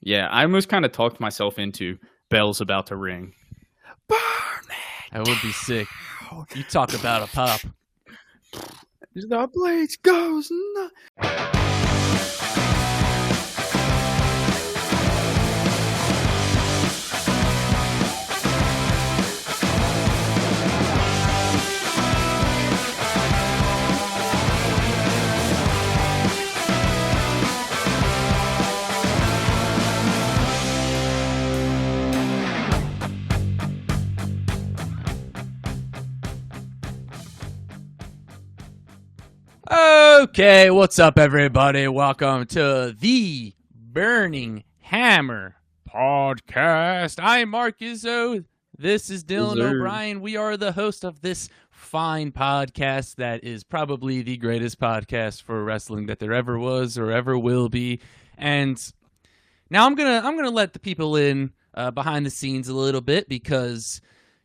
Yeah, I almost kind of talked myself into bells about to ring. Burn it! That would be sick. You talk about a pop. The blades goes Okay, what's up, everybody? Welcome to the Burning Hammer podcast. I'm Mark Izzo. This is Dillon O'Brien. We are the host of this fine podcast that is probably the greatest podcast for wrestling that there ever was or ever will be. And now I'm gonna let the people in behind the scenes a little bit, because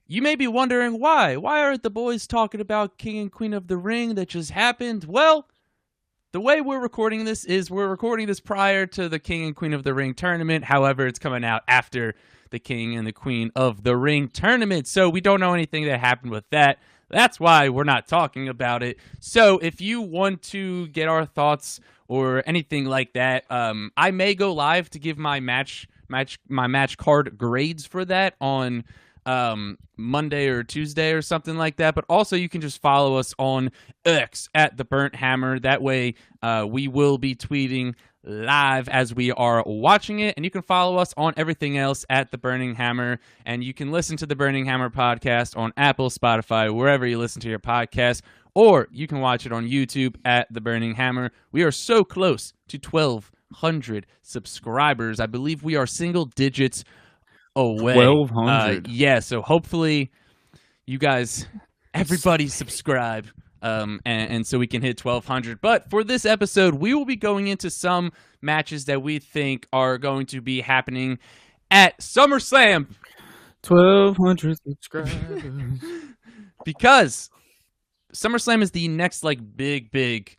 you may be wondering why. Why aren't the boys talking about King and Queen of the Ring that just happened? Well, the way we're recording this is we're recording this prior to the King and Queen of the Ring tournament. However, it's coming out after the King and the Queen of the Ring tournament. So we don't know anything that happened with that. That's why we're not talking about it. So if you want to get our thoughts or anything like that, I may go live to give my match card grades for that on Monday or Tuesday or something like that. But also you can just follow us on X at the Burnt Hammer. That way we will be tweeting live as we are watching it, and you can follow us on everything else at the Burning Hammer, and you can listen to the Burning Hammer podcast on Apple, Spotify, wherever you listen to your podcast, or you can watch it on YouTube at the Burning Hammer. We are so close to 1,200 subscribers. I believe we are single digits away. 1,200. Yeah, so hopefully you guys, everybody subscribe, and so we can hit 1,200. But for this episode, we will be going into some matches that we think are going to be happening at SummerSlam. 1,200 subscribers. Because SummerSlam is the next big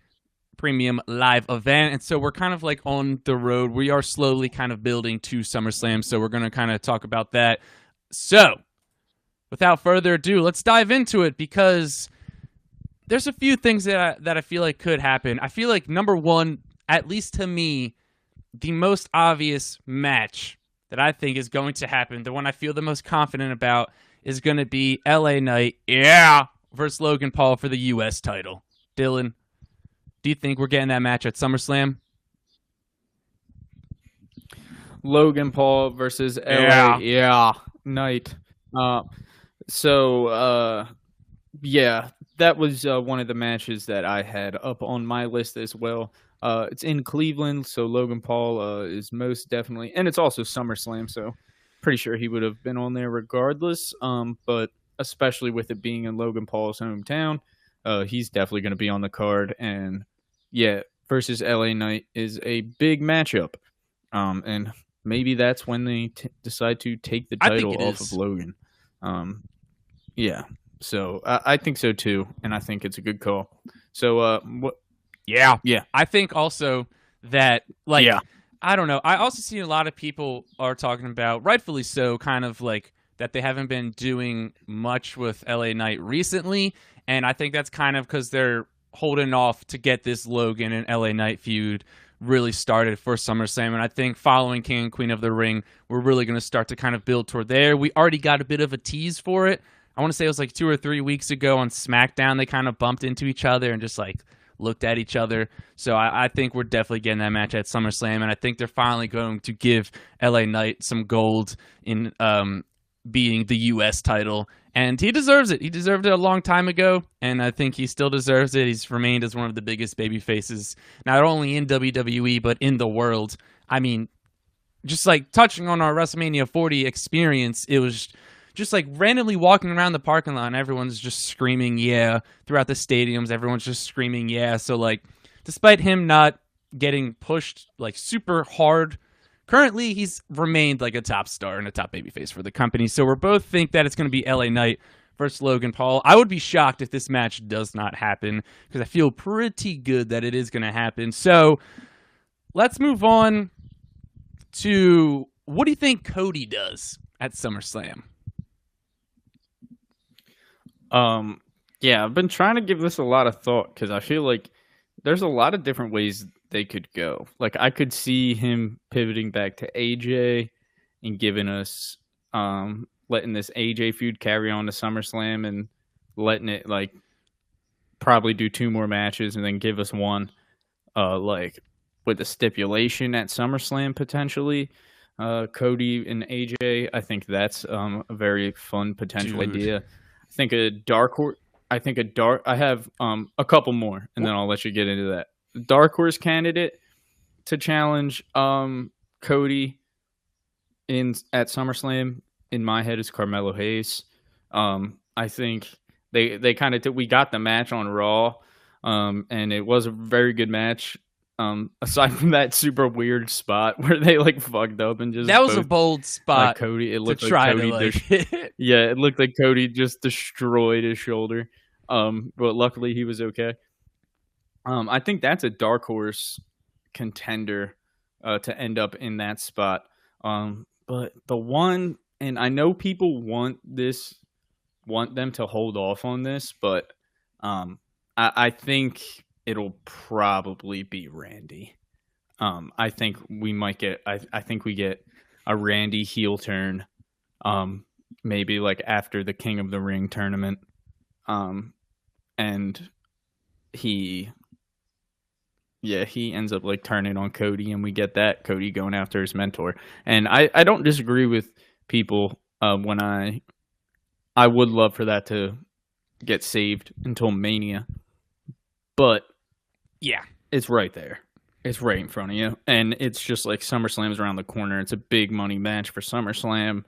premium live event, and so we're kind of like on the road. We are slowly kind of building to SummerSlam, so we're going to kind of talk about that. So without further ado, let's dive into it, because there's a few things that I feel like could happen. I feel like, number one, at least to me, the most obvious match that I think is going to happen, the one I feel the most confident about, is going to be LA Knight, versus Logan Paul for the U.S. title. Dylan, do you think we're getting that match at SummerSlam? Logan Paul versus LA Knight. That was one of the matches that I had up on my list as well. It's in Cleveland, so Logan Paul is most definitely, and it's also SummerSlam, so pretty sure he would have been on there regardless. But especially with it being in Logan Paul's hometown, he's definitely going to be on the card. And yeah, versus LA Knight is a big matchup. And maybe that's when they decide to take the title off of Logan. Yeah. So I think so too, and I think it's a good call. So Yeah. I think also that I don't know. I also see a lot of people are talking about, rightfully so, kind of like that they haven't been doing much with LA Knight recently, and I think that's kind of because they're holding off to get this Logan and LA Knight feud really started for SummerSlam. And I think following King and Queen of the Ring, we're really going to start to kind of build toward there. We already got a bit of a tease for it. I want to say it was like 2 or 3 weeks ago on SmackDown. They kind of bumped into each other and just like looked at each other. So I think we're definitely getting that match at SummerSlam, and I think they're finally going to give LA Knight some gold in being the U.S. title, and he deserves it. He deserved it a long time ago, and I think he still deserves it. He's remained as one of the biggest baby faces, not only in WWE, but in the world. I mean, just like touching on our WrestleMania 40 experience, it was just like randomly walking around the parking lot and everyone's just screaming throughout the stadiums. Everyone's just screaming so like, despite him not getting pushed like super hard, currently he's remained like a top star and a top babyface for the company. So we both think that it's going to be LA Knight versus Logan Paul. I would be shocked if this match does not happen, because I feel pretty good that it is going to happen. So let's move on to what do you think Cody does at SummerSlam? Yeah, I've been trying to give this a lot of thought because I feel like there's a lot of different ways they could go. Like, I could see him pivoting back to AJ and giving us, letting this AJ feud carry on to SummerSlam and letting it, like, probably do 2 more matches and then give us one, like, with a stipulation at SummerSlam potentially. Cody and AJ, I think that's a very fun potential idea. I think a dark horse. I have a couple more, and then I'll let you get into that. Dark horse candidate to challenge Cody at SummerSlam in my head is Carmelo Hayes. I think they kind of we got the match on Raw, and it was a very good match. Aside from that super weird spot where they like fucked up and just that was a bold spot. Like Cody, it looked to like try Cody. to like... Yeah, it looked like Cody just destroyed his shoulder. But luckily he was okay. I think that's a dark horse contender to end up in that spot. But the one, and I know people want them to hold off on this, but I think it'll probably be Randy. I think we might get. I think we get a Randy heel turn. Maybe like after the King of the Ring tournament. And he ends up like turning on Cody, and we get that Cody going after his mentor. And I don't disagree with people when I would love for that to get saved until Mania. But yeah, it's right there. It's right in front of you. And it's just like SummerSlam's around the corner. It's a big money match for SummerSlam.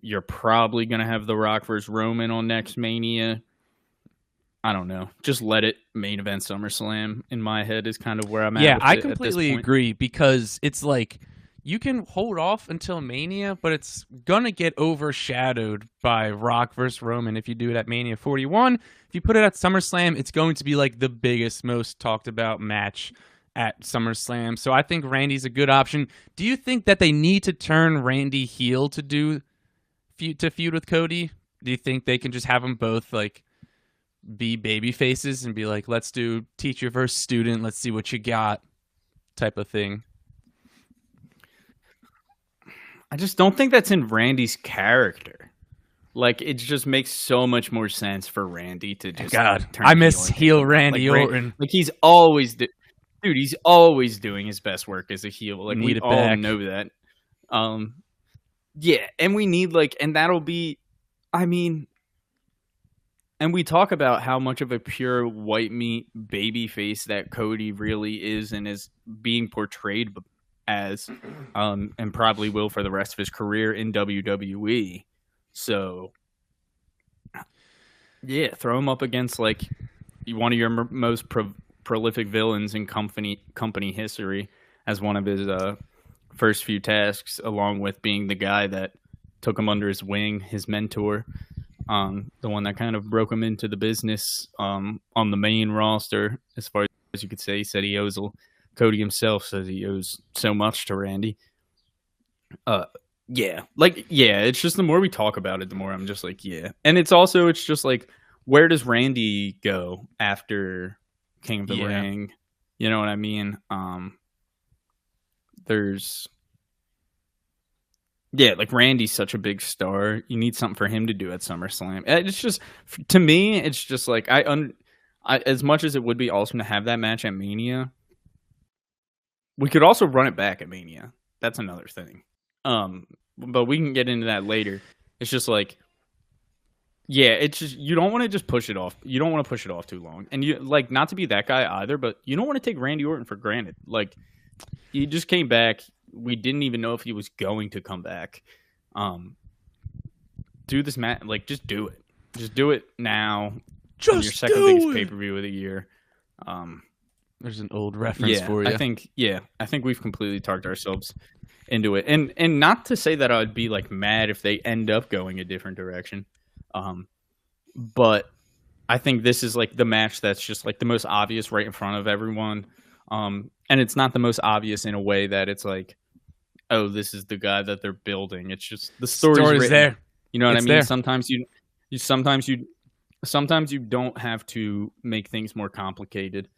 You're probably going to have The Rock versus Roman on next Mania. I don't know. Just let it main event SummerSlam in my head is kind of where I'm at. Yeah, I completely agree because it's like you can hold off until Mania, but it's going to get overshadowed by Rock versus Roman if you do it at Mania 41. If you put it at SummerSlam, it's going to be like the biggest, most talked about match at SummerSlam. So I think Randy's a good option. Do you think that they need to turn Randy heel to feud with Cody? Do you think they can just have them both like be baby faces and be like, let's do teacher versus student, let's see what you got type of thing? I just don't think that's in Randy's character. Like, it just makes so much more sense for Randy to just turn I miss heel Randy Orton. Like, he's always he's always doing his best work as a heel. Like, we all back. know that. Yeah, and we need and that'll be, I mean, and we talk about how much of a pure white meat baby face that Cody really is and is being portrayed as, and probably will for the rest of his career in WWE. So, yeah, throw him up against one of your most prolific villains in company history as one of his first few tasks, along with being the guy that took him under his wing, his mentor. The one that kind of broke him into the business on the main roster, as far as you could say. He said he owes Cody himself says he owes so much to Randy. It's just the more we talk about it, the more I'm just like, yeah. And it's just like, where does Randy go after King of the Ring? You know what I mean? Randy's such a big star. You need something for him to do at SummerSlam. It's just, to me, it's just like, I as much as it would be awesome to have that match at Mania, we could also run it back at Mania. That's another thing. But we can get into that later. It's just like, yeah, it's just, you don't want to just push it off. You don't want to push it off too long. And you not to be that guy either, but you don't want to take Randy Orton for granted. Like, he just came back. We didn't even know if he was going to come back. Do this match, just do it. Just do it now. Just your second biggest pay-per-view of the year. There's an old reference for you. I think we've completely talked ourselves into it. And not to say that I would be mad if they end up going a different direction. But I think this is the match that's just the most obvious right in front of everyone. And it's not the most obvious in a way that it's oh, this is the guy that they're building. It's just the story's written. There. You know what It's I mean? there. Sometimes you don't have to make things more complicated.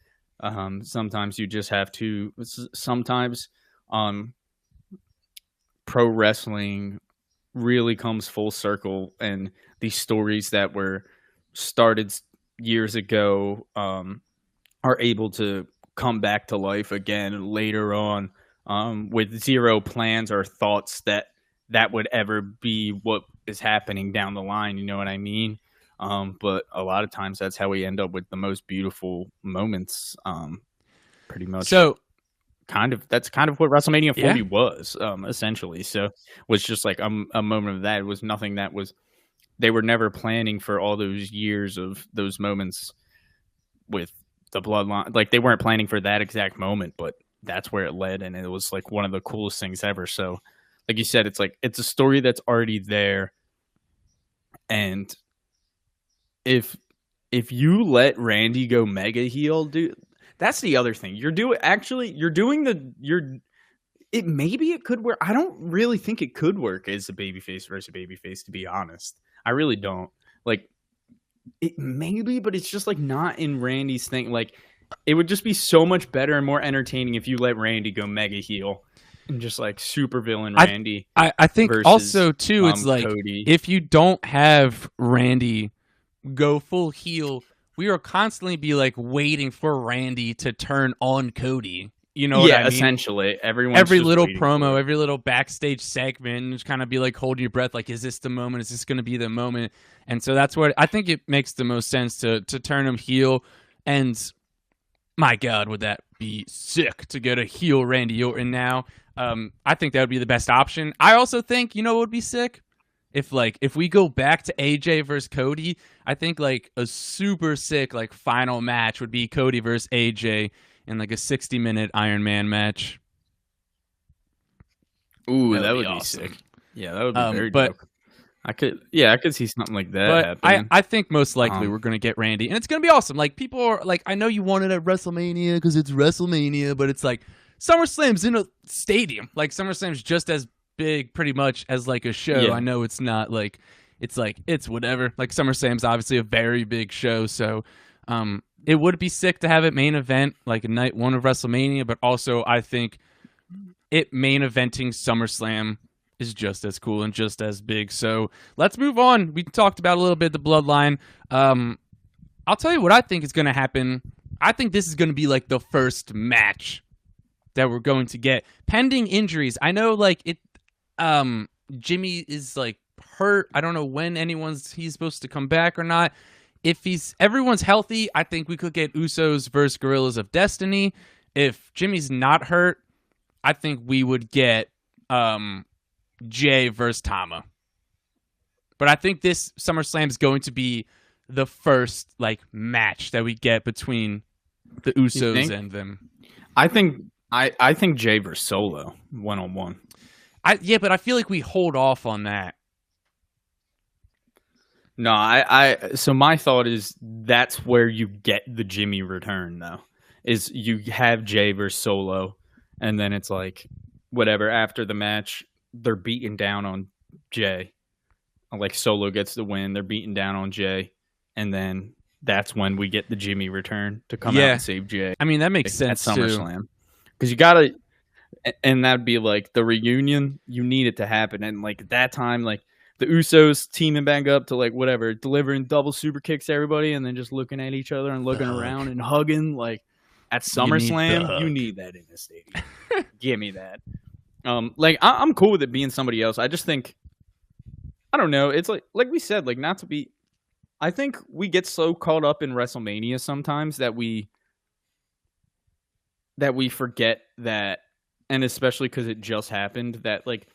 Sometimes you just have to. Sometimes pro wrestling really comes full circle, and these stories that were started years ago are able to come back to life again later on with zero plans or thoughts that would ever be what is happening down the line. You know what I mean? But a lot of times that's how we end up with the most beautiful moments. Pretty much. So that's kind of what WrestleMania 40 was, essentially. So was just like a moment of that. It was nothing that was. They were never planning for all those years of those moments with the bloodline. Like they weren't planning for that exact moment, but that's where it led, and it was like one of the coolest things ever. So, like you said, it's like it's a story that's already there, and if you let Randy go mega heel, dude, that's the other thing. Maybe it could work. I don't really think it could work as a babyface versus babyface, to be honest. I really don't. Like, it maybe, but it's just like not in Randy's thing. Like, it would just be so much better and more entertaining if you let Randy go mega heel and just like super villain Randy. I think also too, it's like Cody. If you don't have Randy go full heel, we will constantly be like waiting for Randy to turn on Cody. You know what I mean? Essentially. Every little promo, every little backstage segment, just kind of be like holding your breath, like, is this the moment? Is this going to be the moment? And so that's what I think it makes the most sense to turn him heel. And my God, would that be sick to get a heel Randy Orton now? I think that would be the best option. I also think, you know what would be sick? If we go back to AJ versus Cody, I think like a super sick like final match would be Cody versus AJ in like a 60-minute Iron Man match. Ooh, that would be awesome. Sick. Yeah, that would be very dope. I could see something like that happening. I think most likely we're going to get Randy, and it's going to be awesome. Like, people are like, I know you want it at WrestleMania because it's WrestleMania, but it's like SummerSlam's in a stadium. Like, SummerSlam's just as big pretty much as like a show. Yeah. I know it's not like it's whatever. Like, SummerSlam's obviously a very big show, so it would be sick to have it main event like night one of WrestleMania, but also I think it main eventing SummerSlam is just as cool and just as big. So let's move on. We talked about a little bit the bloodline. I'll tell you what I think is going to happen. I think this is going to be like the first match that we're going to get pending injuries. I know like it. Jimmy is like hurt. I don't know when he's supposed to come back or not. If everyone's healthy, I think we could get Usos versus Guerrillas of Destiny. If Jimmy's not hurt, I think we would get Jey versus Tama. But I think this SummerSlam is going to be the first like match that we get between the Usos and them. I think Jey versus Solo 1-on-1. But I feel like we hold off on that. No, so my thought is that's where you get the Jimmy return, though, is you have Jey versus Solo, and then it's like, whatever, after the match, they're beating down on Jey. Like, Solo gets the win, they're beating down on Jey, and then that's when we get the Jimmy return to come out and save Jey. I mean, that makes sense, at SummerSlam. Because you gotta, and that'd be like the reunion, you need it to happen, and like at that time, like, the Usos teaming back up to like whatever, delivering double super kicks to everybody, and then just looking at each other and looking around and hugging. Like at SummerSlam, you need that in the stadium. Give me that. Like I'm cool with it being somebody else. I just think, I don't know. It's like we said, like not to be. I think we get so caught up in WrestleMania sometimes that we forget that, and especially because it just happened, that like.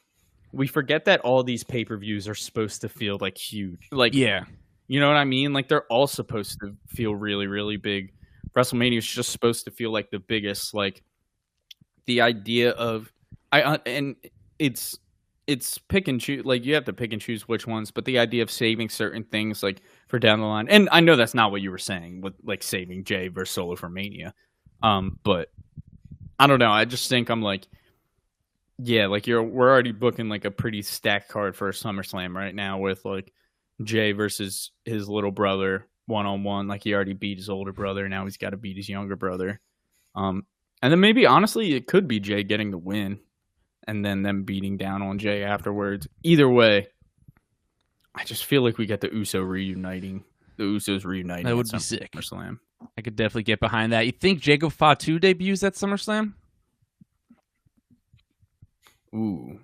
We forget that all these pay-per-views are supposed to feel like huge. Like, yeah, you know what I mean? Like they're all supposed to feel really, really big. WrestleMania is just supposed to feel like the biggest. Like the idea of and it's pick and choose. Like you have to pick and choose which ones. But the idea of saving certain things like for down the line. And I know that's not what you were saying with like saving Jey versus Solo for Mania. But I don't know. I just think I'm like. Yeah, like we're already booking like a pretty stacked card for a SummerSlam right now with like Jey versus his little brother 1-on-1. Like he already beat his older brother, now he's got to beat his younger brother. And then maybe honestly it could be Jey getting the win, and then them beating down on Jey afterwards. Either way, I just feel like we get the Usos reuniting. That would be sick. SummerSlam. I could definitely get behind that. You think Jacob Fatu debuts at SummerSlam? Ooh.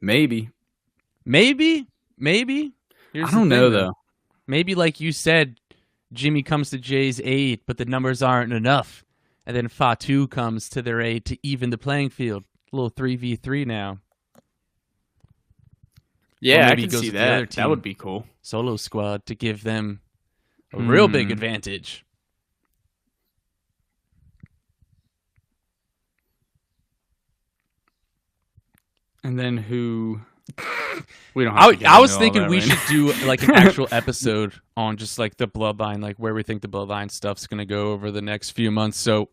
Maybe. Here's I don't know, though. Maybe, like you said, Jimmy comes to Jay's aid, but the numbers aren't enough. And then Fatu comes to their aid to even the playing field. A little 3v3 now. Yeah, I can see that. That would be cool. Solo Squad to give them a real big advantage. And then who? We don't. I was thinking we should do like an actual episode on just like the bloodline, like where we think the bloodline stuff's gonna go over the next few months. So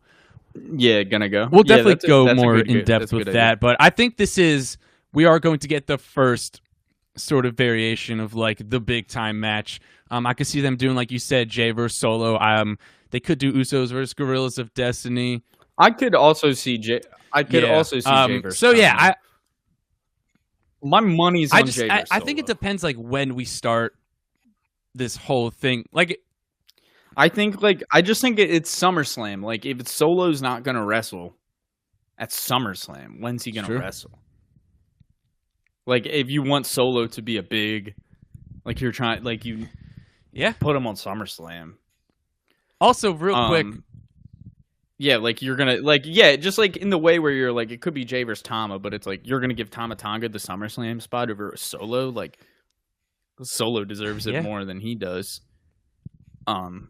yeah, gonna go. We'll definitely go more in depth with that. But I think we are going to get the first sort of variation of like the big time match. I could see them doing, like you said, Jey versus Solo. They could do Usos versus Gorillas of Destiny. I could also see Jey. Jey versus. So yeah, my money's on Jey versus I think it depends like when we start this whole thing. Like, I just think it's SummerSlam. Like, if Solo's not gonna wrestle at SummerSlam, when's he gonna wrestle? Like, if you want Solo to be a big, like you're trying, like you, put him on SummerSlam. Also, real quick, yeah, like you're gonna, like, yeah, just like in the way where you're like, it could be Jey versus Tama, but it's like you're gonna give Tama Tonga the SummerSlam spot over Solo. Like, Solo deserves it more than he does. So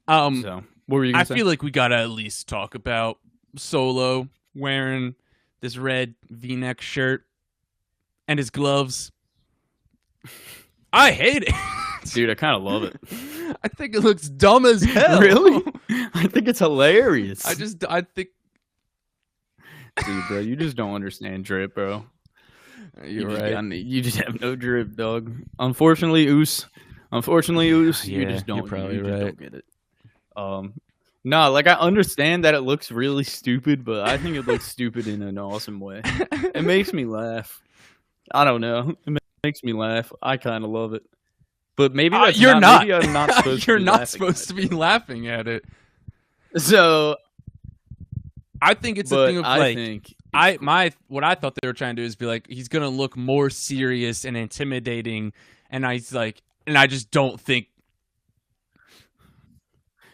what were you gonna say? I feel like we gotta at least talk about Solo wearing this red V-neck shirt and his gloves. I hate it. Dude, I kind of love it. I think it looks dumb as hell. Really? I think it's hilarious. I think... Dude, bro, you just don't understand drip, bro. You're right. You just have no drip, dog. Unfortunately, you just don't. Probably don't get it. No, like I understand that it looks really stupid, but I think it looks stupid in an awesome way. It makes me laugh. I don't know. It makes me laugh. I kind of love it. But maybe that's you're not. Maybe I'm not supposed you're to be not supposed to be laughing at it. So I think it's a thing of like what I thought they were trying to do is be like, he's gonna look more serious and intimidating, and I just don't think.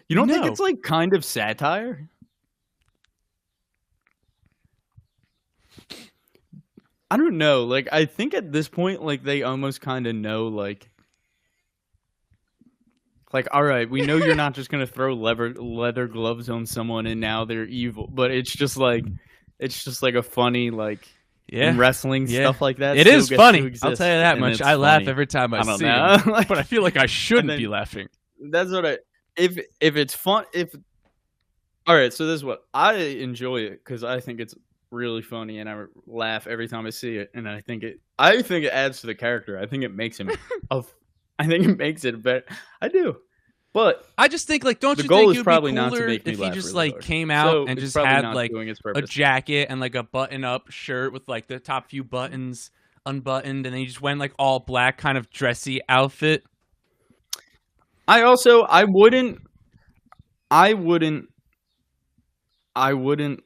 You don't think it's like kind of satire? I don't know. Like, I think at this point, like, they almost kind of know, like, all right, we know you're not just gonna throw leather gloves on someone and now they're evil, but it's just like a funny, like, in wrestling stuff like that. It is funny. I'll tell you that much. I laugh every time I see it, but I feel like I shouldn't be laughing. That's what if it's fun. All right, so this is what I enjoy it because I think it's really funny and I laugh every time I see it, and I think it adds to the character. I think it makes him I think it makes it better. I do. But I just think, like, don't you think it would be cooler if he just, like, came out and just had, like, a jacket and, like, a button-up shirt with, like, the top few buttons unbuttoned, and then he just went, like, all black kind of dressy outfit? I wouldn't,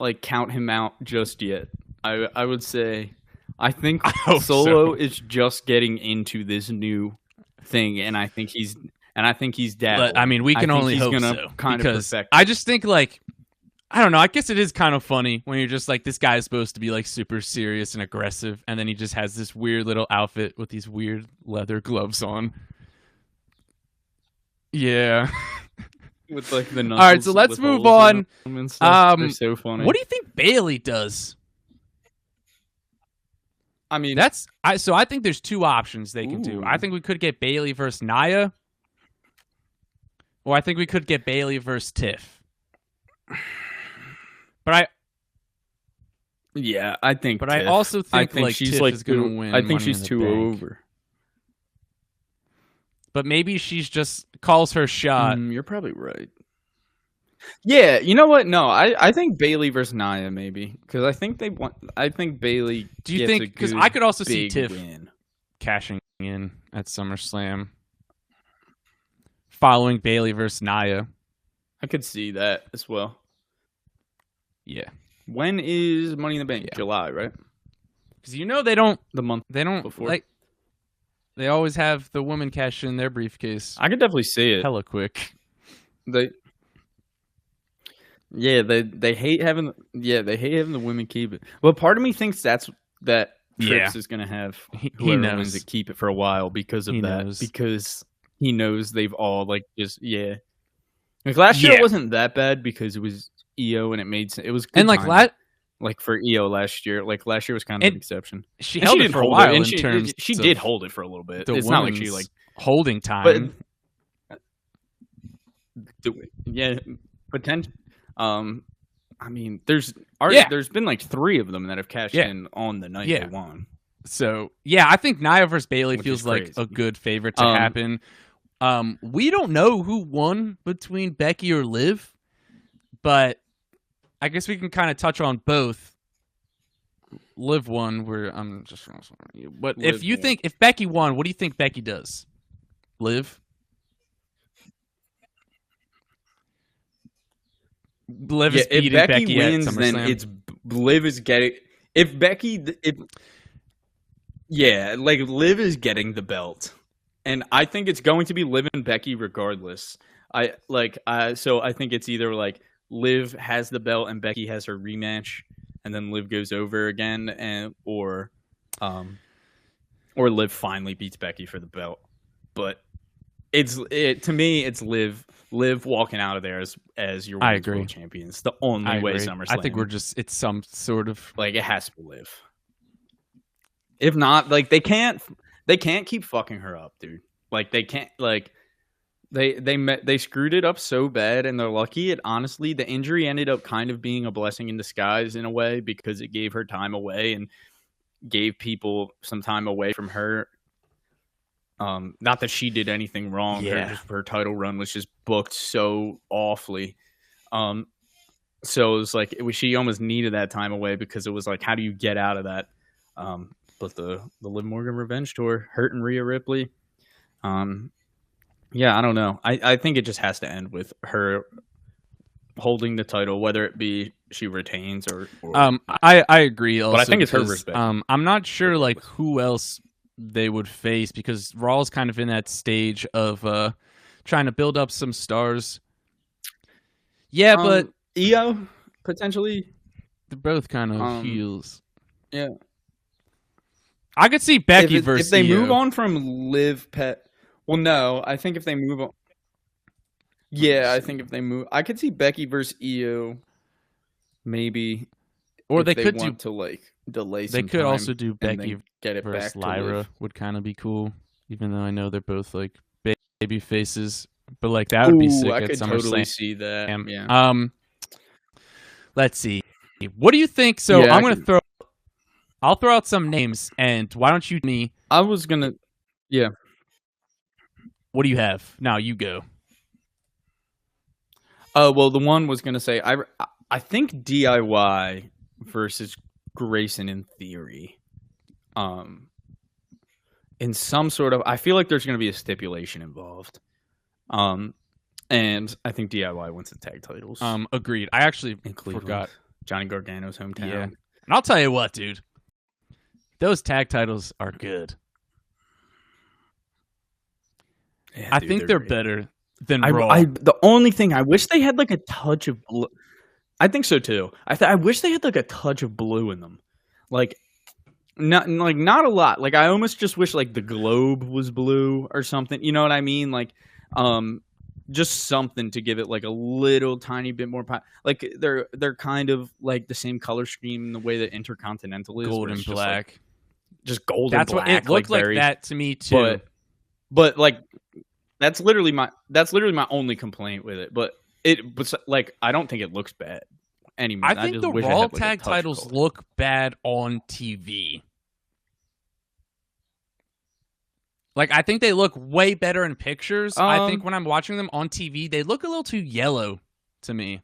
like, count him out just yet. I would say I think Solo is just getting into this new thing, and I think he's dabbled. I mean, we can only hope so, because I just think, like, I don't know, I guess it is kind of funny when you're just like, this guy is supposed to be like super serious and aggressive, and then he just has this weird little outfit with these weird leather gloves on. Yeah. With like the knuckles. All right, so let's move on. They're so funny. What do you think Bayley does? I mean, I think there's two options they can do. I think we could get Bayley versus Nia, or I think we could get Bayley versus Tiff. But Yeah, I think. But Tiff. I also think she's Tiff is going to win. I think Money she's in the too Bank. over. But maybe she's just calls her shot. You're probably right. Yeah, you know what? No, I think Bayley versus Nia maybe because I think they want. I think Bayley. Do you think? Because I could also see Tiff win. Cashing in at SummerSlam, following Bayley versus Nia. I could see that as well. Yeah. When is Money in the Bank? Yeah. July, right? Because they don't. The month they don't before. Like. They always have the woman cash in their briefcase. I could definitely see it. Hella quick. They hate having the women keep it. Well, part of me thinks that Trips is gonna have he knows wins to keep it for a while because of that. Because he knows they've all like just Like last year it wasn't that bad because it was EO and it made sense. It was good and like for EO last year. Like last year was kind of an exception. She held it for a while. She did hold it for a little bit. It's not like she like holding time. But potential. I mean, there's been like 3 of them that have cashed in on the night they won. So I think Nia versus Bayley feels like a good favorite to happen. We don't know who won between Becky or Liv, but I guess we can kind of touch on both. Liv won. I'm just wrong. But Liv if Becky won, what do you think Becky does? Liv is beating Becky wins, then Liv is getting. Liv is getting the belt, and I think it's going to be Liv and Becky regardless. So I think it's either like Liv has the belt and Becky has her rematch, and then Liv goes over again, or Liv finally beats Becky for the belt. But to me, it's Liv walking out of there as your women's world champion. It's the only way SummerSlam. I think it's some sort of like it has to be Liv. If not, like they can't keep fucking her up, dude. Like they can't like. They screwed it up so bad, and they're lucky. Honestly, the injury ended up kind of being a blessing in disguise in a way because it gave her time away and gave people some time away from her. Not that she did anything wrong. Her title run was just booked so awfully. So it was like she almost needed that time away because it was like, how do you get out of that? But the Liv Morgan Revenge Tour hurting Rhea Ripley. I don't know. I think it just has to end with her holding the title, whether it be she retains or I agree. Also, but I think it's her respect. I'm not sure like who else they would face because Raw's kind of in that stage of trying to build up some stars. Yeah, but EO potentially. They're both kind of heels. Yeah, I could see Becky versus if they EO. move on from Liv Pet. Well, no, I think if they move on. Yeah, I think if they move, I could see Becky versus EO. Maybe, or they could want to like delay. They could also do Becky get it versus back. Lyra would kind of be cool, even though I know they're both like baby faces. But like that would be sick I at could SummerSlam. Totally see that. Yeah. Let's see. What do you think? So I'll throw out some names, and why don't you me? I was gonna. Yeah. What do you have? Now you go. Well, the one was gonna say I think DIY versus Grayson in theory. In some sort of, I feel like there's gonna be a stipulation involved. And I think DIY wins the tag titles. Agreed. I actually forgot Johnny Gargano's hometown. Yeah. And I'll tell you what, dude. Those tag titles are good. Yeah, I think they're better than Raw. The only thing, I wish they had like a touch of blue. I think so too. I wish they had like a touch of blue in them. Like not a lot. Like I almost just wish like the globe was blue or something. You know what I mean? Like just something to give it like a little tiny bit more like they're kind of like the same color scheme in the way that Intercontinental is. Gold and black. Just gold and black. That's what it looked like that to me too. But like that's literally my only complaint with it. But it was like I don't think it looks bad. any means. I think just the wish I Raw had, like, a tag touch titles color. look bad on TV. Like, I think they look way better in pictures. I think when I'm watching them on TV, they look a little too yellow to me.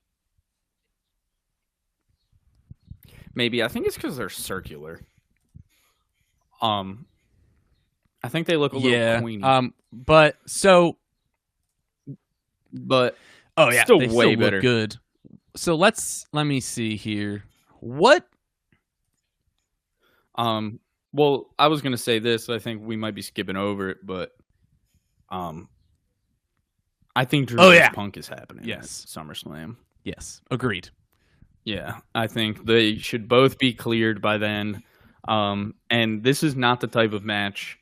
Maybe. I think it's because they're circular. I think they look a little queeny. But so... But oh, yeah, still they way still better. Look good. So let me see here. What? Well, I was gonna say this. I think we might be skipping over it, but I think Drew vs. Punk is happening. Yes, at SummerSlam. Yes, agreed. Yeah, I think they should both be cleared by then. And this is not the type of match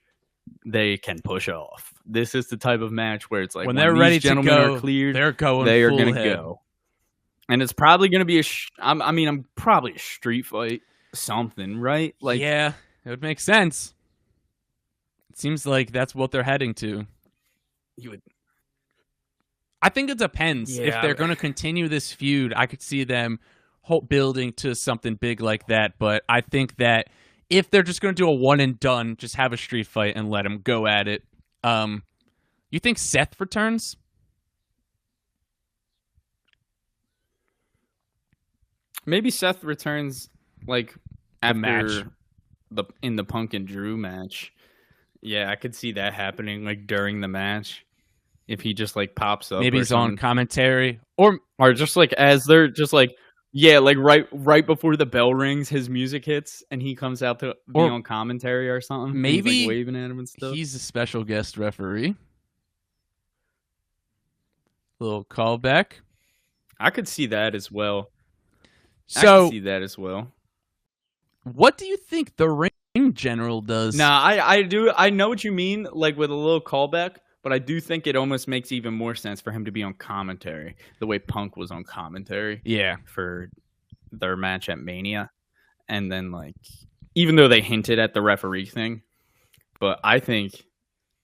they can push off. This is the type of match where it's like when they're ready to go, are cleared, they're going. They are going to go, and it's probably going to be I'm probably a street fight, something, right? Like, yeah, it would make sense. It seems like that's what they're heading to. You would. I think it depends. Yeah. If they're going to continue this feud, I could see them building to something big like that. But I think that if they're just going to do a one and done, just have a street fight and let them go at it. You think Seth returns? Maybe Seth returns like after match. in the Punk and Drew match. Yeah, I could see that happening like during the match. If he just like pops up. Maybe he's on commentary. Or just like as they're just like, yeah, like right before the bell rings, his music hits and he comes out to be on commentary or something. Maybe he's, like, waving at him and stuff. He's a special guest referee. Little callback. I could see that as well. So, I could see that as well. What do you think the ring general does? Nah, I do. I know what you mean, like with a little callback. But I do think it almost makes even more sense for him to be on commentary, the way Punk was on commentary. Yeah. For their match at Mania. And then, like, even though they hinted at the referee thing, but I think,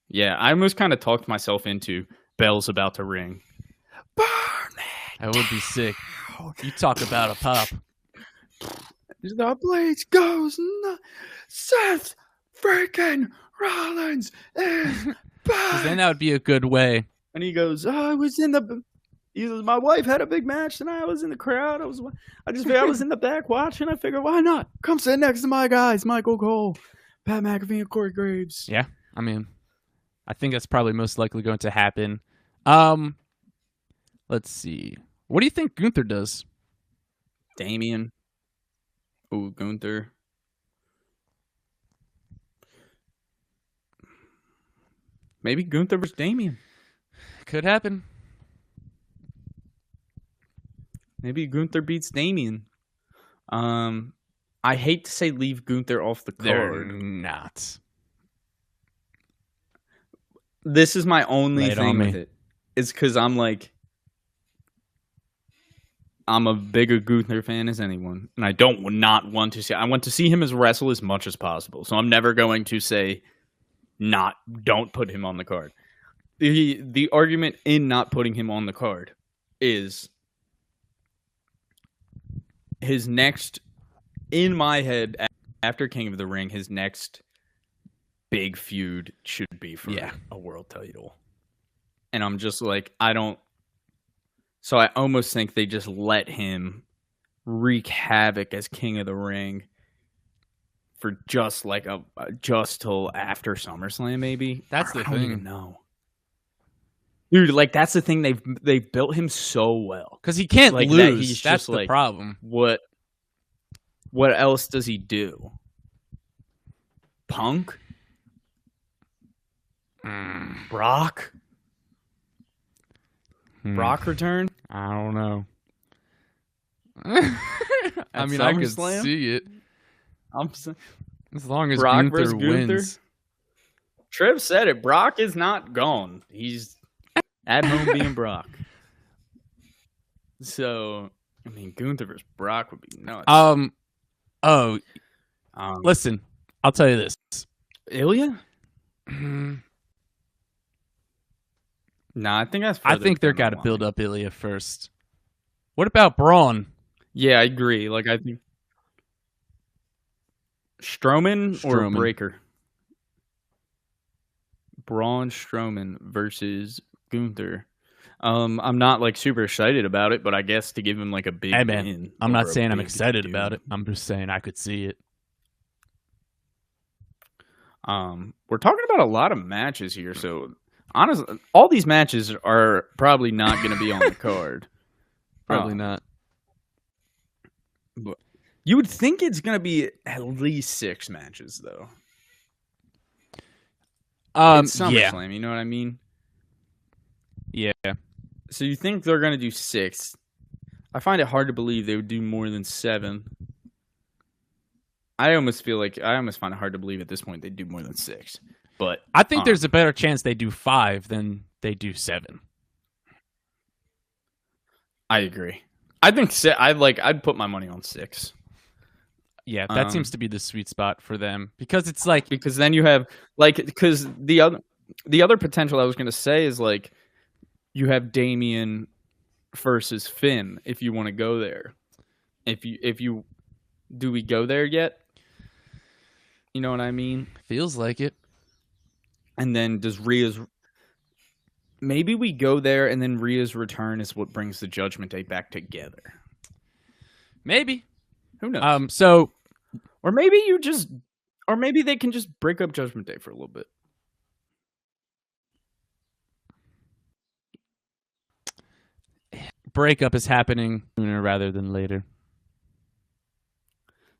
yeah, I almost kind of talked myself into Bell's about to ring. Burn it! That would be sick. You talk about a pop. The Blades goes, Seth freaking Rollins is... Because then that would be a good way. And he goes, I was in the... He says, my wife had a big match and I was in the crowd. I was in the back watching. I figured, why not? Come sit next to my guys, Michael Cole, Pat McAfee, and Corey Graves. Yeah, I mean, I think that's probably most likely going to happen. Let's see. What do you think Gunther does? Damian. Ooh, Gunther. Maybe Gunther versus Damian. Could happen. Maybe Gunther beats Damian. I hate to say leave Gunther off the card. They're not. This is my only thing with it. It's because I'm like, I'm a bigger Gunther fan as anyone, and I not want to see. I want to see him wrestle as much as possible. So I'm never going to say, don't put him on the card. The argument in not putting him on the card is his next, in my head, after King of the Ring, his next big feud should be for a world title. And I'm just like, so I almost think they just let him wreak havoc as King of the Ring for just like just till after SummerSlam, maybe. That's the thing. I don't even know. Dude, like that's the thing, they've built him so well. Because he can't like, lose. That's just the like, problem. What else does he do? Punk? Brock? Brock return? I don't know. I mean, SummerSlam? I could see it. As long as Brock Gunther versus wins. Gunther? Trev said it. Brock is not gone. He's at home being Brock. So, I mean, Gunther versus Brock would be nuts. Listen, I'll tell you this. Ilya? Nah, I think that's. I think they're got to build up Ilya first. What about Braun? Yeah, I agree. Like, I think Strowman or Breakker? Braun Strowman versus Gunther. I'm not like super excited about it, but I guess to give him like a big win. I'm not saying I'm excited about it. I'm just saying I could see it. We're talking about a lot of matches here, so honestly, all these matches are probably not going to be on the card. Probably not. But you would think it's going to be at least 6 matches, though. It's SummerSlam, you know what I mean? Yeah. So you think they're going to do 6. I find it hard to believe they would do more than 7. I almost find it hard to believe at this point they'd do more than 6. But I think there's a better chance they do 5 than they do 7. I agree. I think I'd put my money on 6. Yeah, that seems to be the sweet spot for them because it's like because then you have because the other potential I was going to say is like you have Damian versus Finn if you want to go there. If you do we go there yet? You know what I mean? Feels like it. And then does Rhea's maybe we go there and then Rhea's return is what brings the Judgment Day back together. Maybe. Who knows? Or maybe they can just break up Judgment Day for a little bit. Breakup is happening sooner rather than later.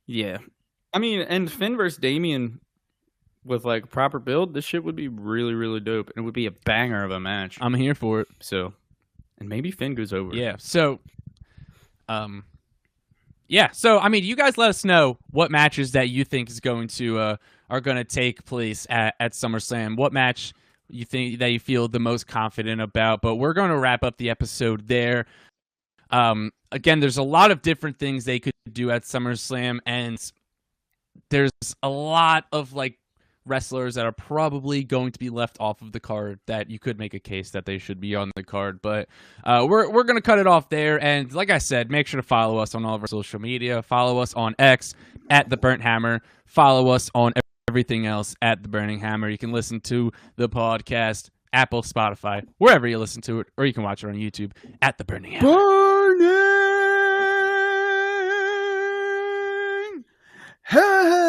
Yeah. I mean, and Finn versus Damian with like proper build, this shit would be really, really dope. And it would be a banger of a match. I'm here for it. So, and maybe Finn goes over. Yeah. So, So I mean, you guys let us know what matches that you think is going to are going to take place at SummerSlam. What match you think that you feel the most confident about? But we're going to wrap up the episode there. Again, there's a lot of different things they could do at SummerSlam, and there's a lot of like wrestlers that are probably going to be left off of the card that you could make a case that they should be on the card. But we're going to cut it off there. And like I said, make sure to follow us on all of our social media. Follow us on X at The Burnt Hammer. Follow us on everything else at The Burning Hammer. You can listen to the podcast, Apple, Spotify, wherever you listen to it, or you can watch it on YouTube at The Burning Hammer. Burning Hammer!